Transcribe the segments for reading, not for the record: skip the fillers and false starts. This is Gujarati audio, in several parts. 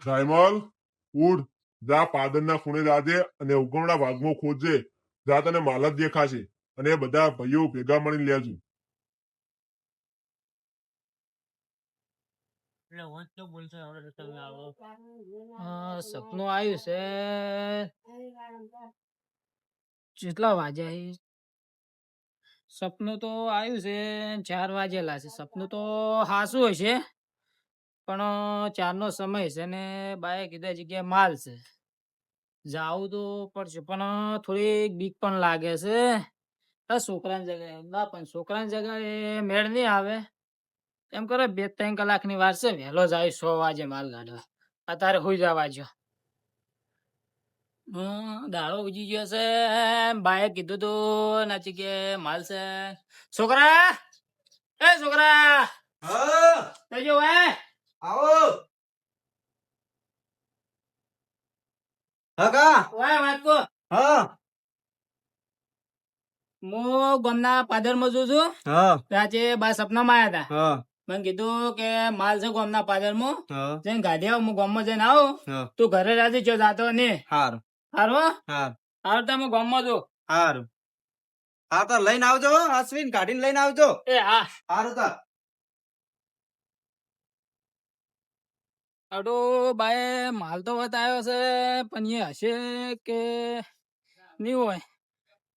રાયમલ ઉડ જા પાદરના ખૂણે જાજે અને ઉગમણા ભાગમાં ખોજે. જા તને માલ જ દેખાશે અને એ બધા ભાઈઓ ભેગા મળીને લેજો. સપનું આવ્યું છે. કેટલા વાગ્યા? સપનું તો આવ્યું છે 4 વાગેલા છે. સપનું તો હાસું હશે પણ 4 નો સમય છે ને બાએ કીધા જગ્યાએ માલ છે. જાવું તો પડશે પણ થોડી બીક પણ લાગે છે. છોકરાની જગ્યાએ ના, પણ છોકરાની જગ્યાએ મેળ નહીં આવે. એમ કરો 2-3 કલાકની વાર છે, વહેલો જાય 100 વાગે માલ કાઢવા. અત્યારે હોઈ જવા જો. દાડો ઉજી ગયો છે. બાએ કીધું તું નાચી કે માલ છે. છોકરા, એ છોકરા, જો આવો હગા વાત કો. હા હું ગામના પાદરમાં જોઉં છું. આજે બા સપનામાં આવ્યા હતા. હા મને કીધું કે માલ છે ગામના પાદરમાં, હા જઈને ગાડી આવ. હું ગામમાં જઈને આવું. તું ઘરે રાજી જો જાતો નહીં. હારું હારું હારું હારું તો હું ગામમાં છું. હારું હા તો લઈને આવજો અશ્વિન, કાઢીને લઈને આવજો. એ હા હારું તા અડો બાએ માલ તો બતાવ્યો છે પણ એ હશે કે નહીં હોય.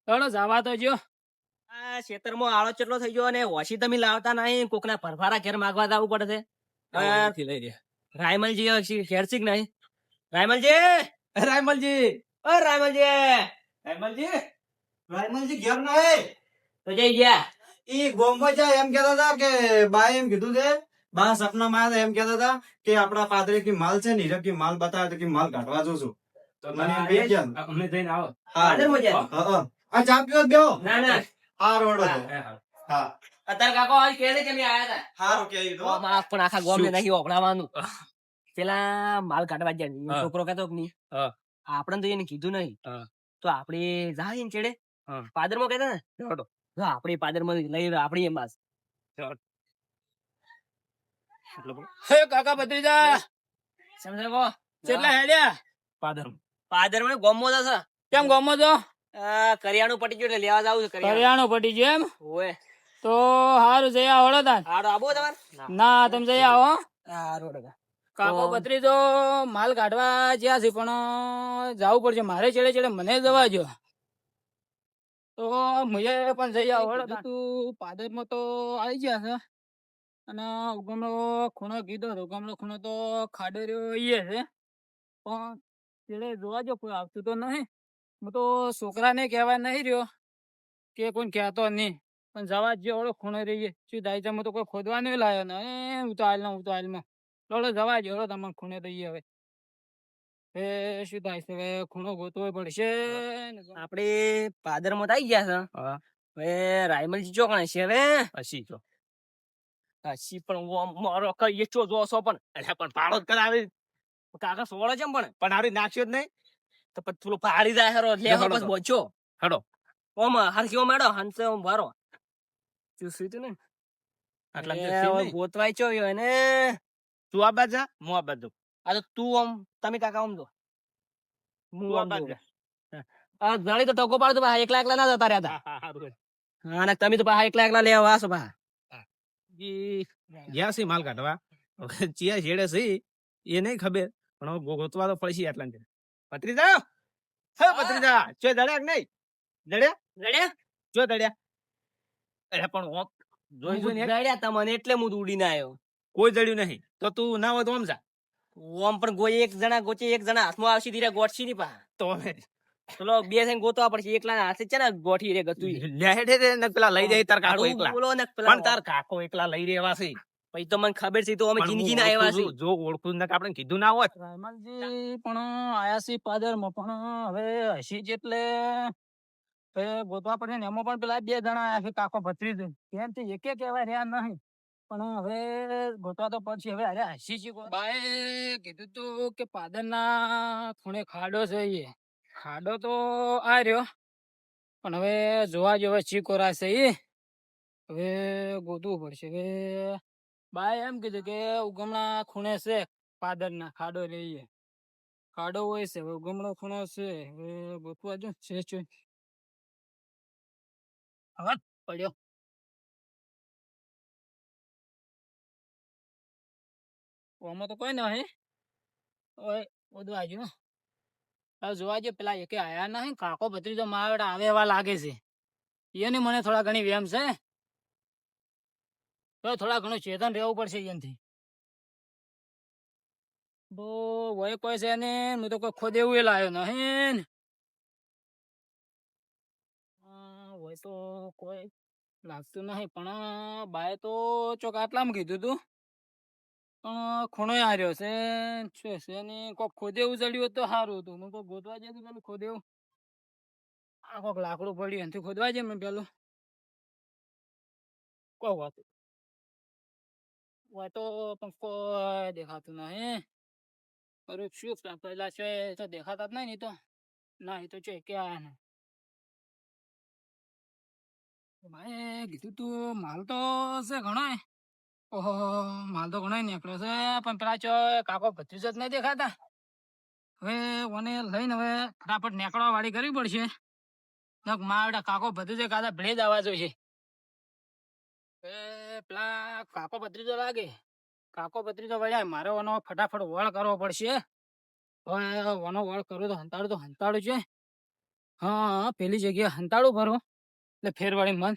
ચલો જવા તો જો. આ ખેતરમાં આળો ચેટલો થઈ ગયો અને હોશી તમે લાવતા નહીં. કોકના ભરભારા ઘેર માગવા જવું પડે છે. રાયમલજી ખેરસિક નહીં. રાયમલજી, રાયમલજી, ઓ રાયમલજી, રાયમલજી, રાયમલજી ઘેર નહીં તો જઈ ગયા. ઈ ગોમમાં જાય એમ કહેતા હતા કે બા એમ કીધું છે. બા સપનામાં આવ્યા હતા એમ કહેતા હતા કે આપડા પાદરે કી માલ છે ને હીરક માલ બતાવે તો કે માલ કાઢવા જઉં છું. તો મને એમ કહી ગયા અમને જઈને આવો. પાદરમાં જાય. આ ચા પીવો જ બેહો. ના ના હા રોડો હા અત્યારે કાકો આજ કહે છે કે મેં આયા હતા. હારું કે ઈ તો પણ આખા ગામને નહીં ઓગળાવાનું. પેલા માલ કાઢવા જાય છોકરો કહેતો કે નહીં આપણે તો એને કીધું નહીં. તો આપડે જાય ને ચેડે પાદરમાં કહેતા ને આપડે પાદરમાં લઈ આપડી એમ હે કાકા ભત્રીજા સમજે કો કેટલા હેડ્યા પાદરમાં ગોમો છે. કેમ ગામમાં છો? કરિયાણું પટી ગયું એટલે લેવા જાવું છે. કરિયાણું પટી ગયું એમ? ઓય તો હારું જઈ આવો તાન. હાડો આબો તમારે ના તમે જઈ આવો. હારો કાકો ભત્રીજો માલ કાઢવા જ્યાં છે પણ જવું પડશે મારે. ચેડે ચેડે મને જવા જો. તો મુજે પણ જઈ આવો. તું પાદરમાં તો આવી ગયા છે અને ઉગમનો ખૂણો કીધો. ઉગમનો ખૂણો તો ખાડો રહ્યો એ છે પણ ચેડે જોવા જો કોઈ આવતું તો નહીં. હું તો છોકરાને કહેવા નહીં રહ્યો કે કોઈ કહેતો નહીં પણ જવા જ ઓળો ખૂણો રહીએ. શું થાય છે? તો કોઈ ખોદવા નહીં લાવ્યો ને ઉતાવળમાં લોડો જવા જ ઓળો તમે ખૂણે રહીએ. હવે એ શું થાય છે? હવે ખૂણો ગોતવો પડશે. આપડે પાદરમાં આવી ગયા છે. હવે રાયમલજી ચોકણા છે. હવે હસી પણ મારો કઈ ચો જોશો પણ એટલે પણ પાડો જ કરાવે. કાકા સોળો છે પણ હારી નાખ્યો જ નહીં તો પછી પેલું પાડી જાય. હેરો લેવો બસ બોચો હેડો ઓમ હરખી મેડો હંસે ઓમ ભરો ચૂસી ને આટલા ગોતવાય ચો એને તું આ બાજુ જા હું આ બાજુ. આ તો તું આમ તમે કાકા આમ દો હું આમ દો. ઘણી તો ટકો પાડતો ભાઈ એકલા એકલા ના જતા રહ્યા હતા. અને તમે તો પાછા એકલા એકલા લેવા આસો પા ગયા છે માલ કાઢવા. ચિયા છેડે છે એ નહીં ખબર પણ ગોતવા તો પડશે. આટલા પત્રીજા હે પત્રીજા ચો દડ્યા કે નહીં? દડ્યા રડ્યા ચો દડ્યા. અરે પણ જોઈ જોઈને રડ્યા તમને એટલે હું ઉડીને આવ્યો. કોઈ દડ્યું નહીં તો તું ના હોય તો આમ જા. ઓમ પણ ગોઈ એક જણા ગોચે એક જણા હાથમાં આવશે ધીરે ગોઠસી ની પા તો ચલો બે થઈને ગોતવા પડશે. એકલા હાથે છે ને ગોઠી રે ગતું પેલા લઈ જાય તાર કાકો એકલા. બોલો ને પણ તાર કાકો એકલા લઈ રહેવા છે. પછી તો મને ખબર છે તો અમે પણ જિંદગી હું ના આવ્યા ઓળખું છે. છું. જો ઓળખું ને આપણે કીધું ના હોત. રાયમલજી પણ આયા છે પાદરમાં પણ હવે હસી જેટલે ગોતવા પડે ને એમાં પણ પેલા 2 જણા આયા છે કાકો ભત્રીજો. કેમ તે એકે કહેવાય રહ્યા નહીં પણ હવે ગોતવા તો પડશે. હવે અરે હસી છે બાએ કીધું તું કે પાદરના ખૂણે ખાડો છે. એ ખાડો તો આ રહ્યો પણ હવે જોવા જેવો ચીકોરા છે. એ હવે ગોતવું પડશે. હવે બાએ એમ કીધું કે ઉગમણા ખૂણે છે પાદર ના ખાડો રહીએ, ખાડો હોય છે, હવે ગમણો ખૂણો છે, હવે ગોતવા જો છે હવે પડ્યો. આમાં તો કોઈ નહીં. ઓય બધું આજુ હવે જોવા જો પેલા એકે આયા નહીં, કાકો ભત્રીજો મારા આવે એવા લાગે છે. એની મને થોડા ઘણી વેમ છે, તો થોડા ઘણું ચેતન રહેવું પડશે એનાથી. તો વય કોઈ છે ને, હું તો કોઈ ખોદ એવું લાવ્યો નહીં. હોય તો કોઈ લાગતું નહીં, પણ બાય તો ચોક આટલામાં કીધું તું, પણ ખૂણો હાર્યો છે. શું છે ને કોક ખોદેવું ચડ્યું તો સારું હતું. હું કોઈ ગોતવા જતું પેલું ખોદેવું, આ કોક લાકડું પડ્યું એનાથી ખોદવા જાય મેં પેલું કોઈ વાત હોય તો પણ કોઈ દેખાતું નહીં. અરે શું પેલા છે તો દેખાતા જ નહીં ને તો ના, એ તો છે કે આયા ને ભાઈ કીધું તું માલ તો છે ઘણો. ઓહો માલ તો ઘણો નીકળ્યો છે, પણ પેલા ચો કાકો ભત્રીજો જ નહીં દેખાતા. હવે ઓને લઈને હવે ફટાફટ નીકળવા વાળી કરવી પડશે. મારા કાકો ભત્રીજો કાદા ભેજ આવવા જોઈએ. પેલા કાકો ભત્રીજો લાગે, કાકો ભત્રીજો વળ્યા, મારે ઓનો ફટાફટ વળ કરવો પડશે. હવે ઓનો વળ કરું તો હંતાડું છે. હા પેલી જગ્યાએ હંતાડું ભરો એટલે ફેરવાળી મન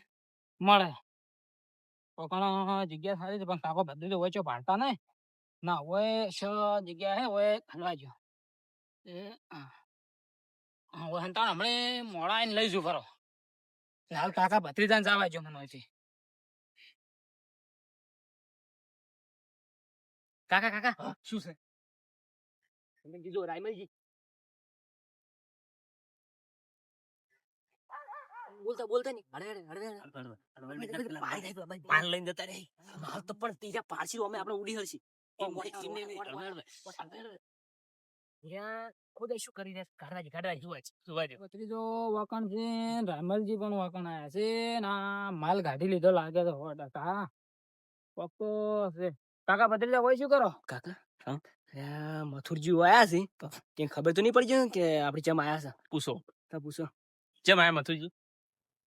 મળે. કોકણ જગ્યા સારી છે, પણ કાકો ભત્રીજો હોય છો પાડતા ને ના હોય જગ્યા હે હોય હલવા જો હંતાડ હમણે મોડા આવીને લઈશું ફરો. હાલ કાકા ભત્રીજાને જવા જો મને હોયથી. કાકા કાકા શું છે? તમે કીધું રાયમલજી બોલતા નહીં. પાન લઈને જતા રહે. માલ તો પણ ત્રીજા પારસી અમે આપણે ઉડી હરશી. શું કરી રહ્યા કાઢવા ભત્રીજો વાકણ છે, રામલજી પણ વાકણ આયા છે, ના માલ કાઢી લીધો લાગે તો 100%. પક્કો છે. કાકા ભત્રીજા હોય શું કરો? કાકા મથુરજી આયા છે, કઈ ખબર તો નહીં પડી જાય કે આપડે ચમ આયા છે. પૂછો ચમ આયા મથુરજી?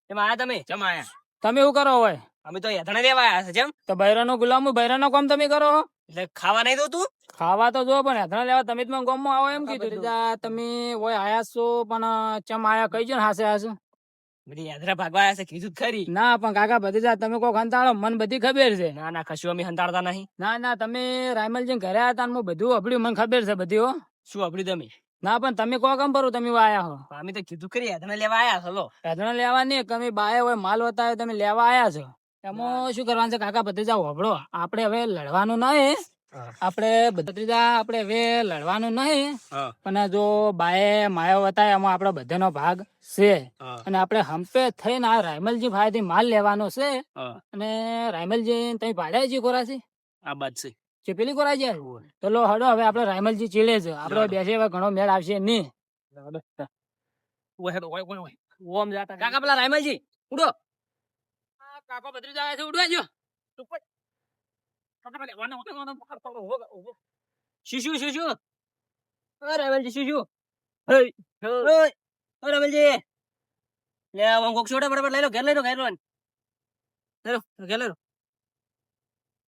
ચમ આયા તમે? ચમ આયા તમે એવું કરો હોય? અમે તો યથાણે લેવા આયા છે. ચમ તો બૈરાનો ગુલામ બૈરાનો કામ તમે કરો? એટલે ખાવા નહીં દો તું? ખાવા તો જો, પણ હેઠળ લેવા તમે જ ગામ માં આવો એમ કીધું. તમે હોય આયા છો, પણ ચમ આયા કઈ જો હાસે આયા બધી યાત્રા ભાગવા આયા છે કીધું ખરી. ના પણ કાકા ભત્રીજા તમે કોક હંતાડો, મને બધી ખબર છે. ના ના કશું અમે હંતાડતા નહીં. ના તમે રાયમલજી ઘરે આયા તા, હું બધું અભડ્યું, મને ખબર છે બધી. હો શું આપડી તમે? ના પણ તમે કો કેમ કરો? તમે આયા હો? અમે તો કીધું ખરી યાત્રા લેવા આયા હલો. હેઠળ લેવા નહીં, તમે બાય હોય માલ વતાવે તમે લેવા આયા છો. એમાં શું કરવાનું છે કાકા ભત્રીજા? હોભળો, આપણે હવે લડવાનું નહીં. આપણે ભત્રીજા આપણે હવે લડવાનું નહીં, પણ જો બાએ માયો વતાય એમાં આપડે બધાનો ભાગ છે. અને આપણે હંપે થઈને આ રાયમલજી ભાઈથી માલ લેવાનો છે. અને રાયમલજી તમે ભાડ્યા છે કોરાસી? આ બાદ છે પેલી કોરાજી તો લો હડો, હવે આપડે રાયમલજી ચીલે છે, આપડે બેસે હવે ઘણો મેળ આવશે નહીં. ઓમ જાતા કાકા પેલા રાયમલજી ઉડો. કાકો ભત્રીજા આવે છે, ઉડવા જો. શું રાયમલજી શું રાયમલજી લે કોક છોડા ફટાફટ લઈ લો, ઘેર લઈ લો, ઘેર લો.